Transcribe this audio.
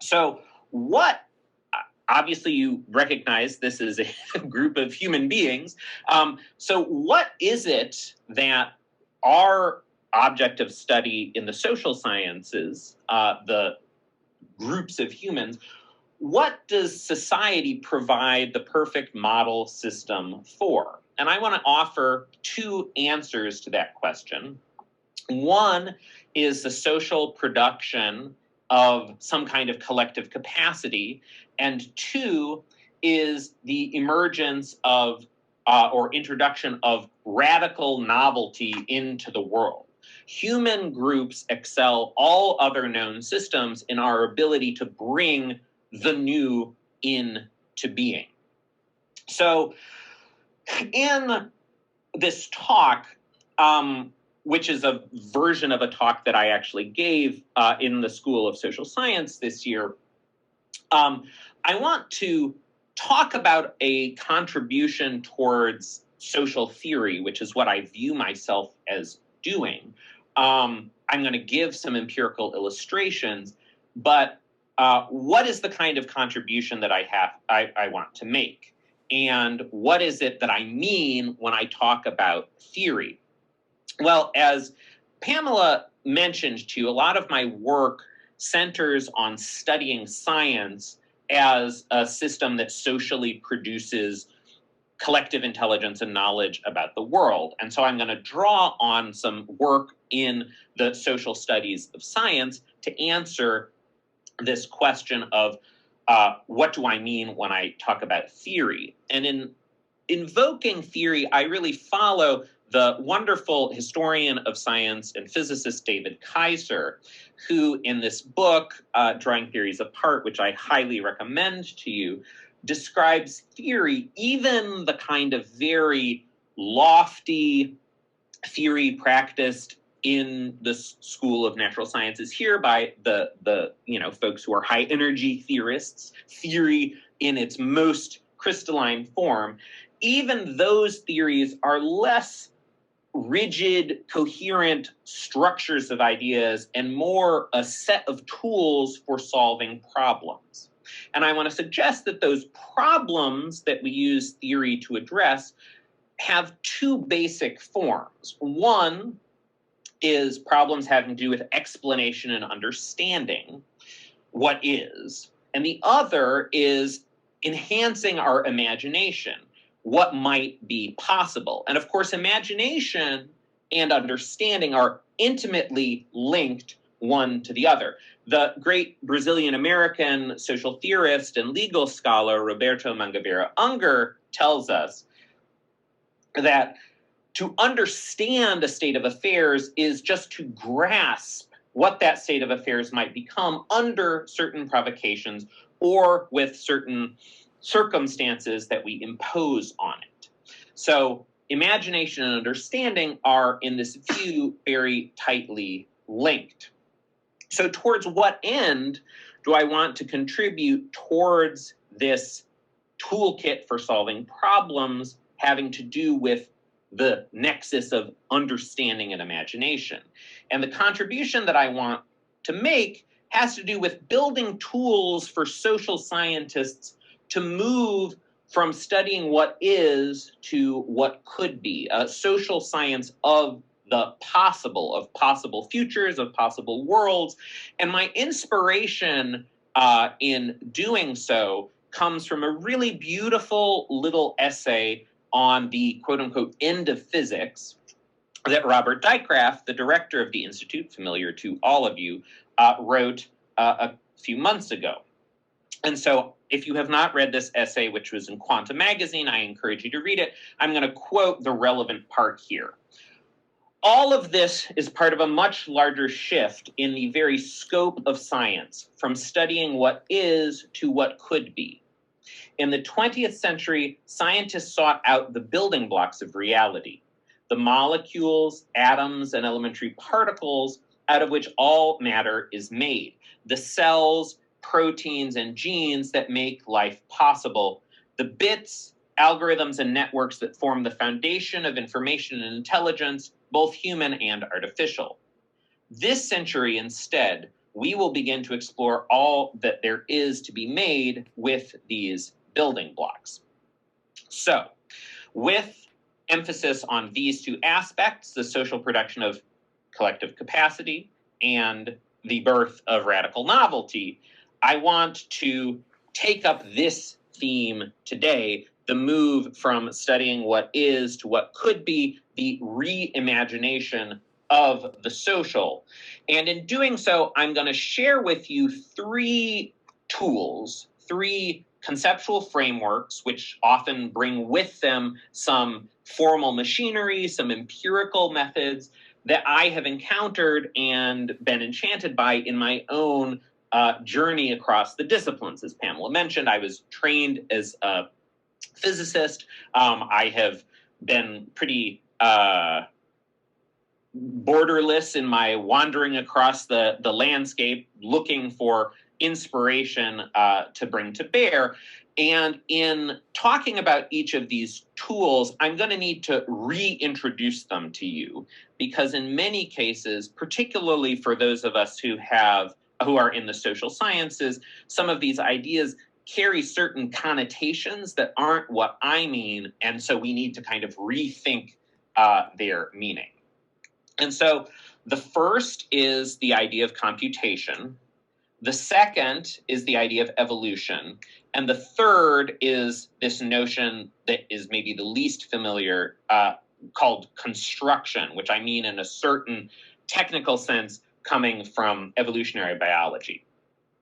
So what, obviously you recognize this is a group of human beings. So what is it that our object of study in the social sciences, the groups of humans, what does society provide the perfect model system for? And I want to offer two answers to that question. One is the social production of some kind of collective capacity, and two is the emergence of or introduction of radical novelty into the world. Human groups excel all other known systems in our ability to bring the new into being. So in this talk, which is a version of a talk that I actually gave in the School of Social Science this year, I want to talk about a contribution towards social theory, which is what I view myself as doing. I'm going to give some empirical illustrations, but what is the kind of contribution that I want to make? And what is it that I mean when I talk about theory? Well, as Pamela mentioned to you, a lot of my work centers on studying science as a system that socially produces collective intelligence and knowledge about the world. And so I'm going to draw on some work in the social studies of science to answer this question of what do I mean when I talk about theory? And in invoking theory, I really follow the wonderful historian of science and physicist David Kaiser, who in this book, Drawing Theories Apart, which I highly recommend to you, describes theory, even the kind of very lofty theory practiced in the School of Natural Sciences here by the folks who are high energy theorists, theory in its most crystalline form. Even those theories are less rigid, coherent structures of ideas and more a set of tools for solving problems. And I want to suggest that those problems that we use theory to address have two basic forms. One is problems having to do with explanation and understanding what is, and the other is enhancing our imagination, what might be possible. And of course, imagination and understanding are intimately linked one to the other. The great Brazilian-American social theorist and legal scholar Roberto Mangabeira Unger tells us that to understand a state of affairs is just to grasp what that state of affairs might become under certain provocations or with certain circumstances that we impose on it. So imagination and understanding are, in this view, very tightly linked. So towards what end do I want to contribute towards this toolkit for solving problems having to do with the nexus of understanding and imagination? And the contribution that I want to make has to do with building tools for social scientists to move from studying what is to what could be, a social science of the possible, of possible futures, of possible worlds. And my inspiration in doing so comes from a really beautiful little essay on the quote unquote end of physics that Robert Dickraft, the director of the Institute, familiar to all of you, wrote a few months ago. And so if you have not read this essay, which was in Quanta Magazine, I encourage you to read it. I'm going to quote the relevant part here. All of this is part of a much larger shift in the very scope of science, from studying what is to what could be. In the 20th century, scientists sought out the building blocks of reality, the molecules, atoms, and elementary particles out of which all matter is made, the cells, proteins, and genes that make life possible, the bits, algorithms, and networks that form the foundation of information and intelligence, both human and artificial. This century, instead, we will begin to explore all that there is to be made with these building blocks. So, with emphasis on these two aspects, the social production of collective capacity and the birth of radical novelty, I want to take up this theme today, the move from studying what is to what could be, the reimagination of the social. And in doing so, I'm going to share with you three tools, three conceptual frameworks, which often bring with them some formal machinery, some empirical methods that I have encountered and been enchanted by in my own journey across the disciplines. As Pamela mentioned, I was trained as a physicist. I have been pretty borderless in my wandering across the landscape, looking for inspiration to bring to bear. And in talking about each of these tools, I'm going to need to reintroduce them to you, because in many cases, particularly for those of us who are in the social sciences, some of these ideas carry certain connotations that aren't what I mean, and so we need to kind of rethink their meaning. And so the first is the idea of computation. The second is the idea of evolution. And the third is this notion that is maybe the least familiar, called construction, which I mean in a certain technical sense coming from evolutionary biology.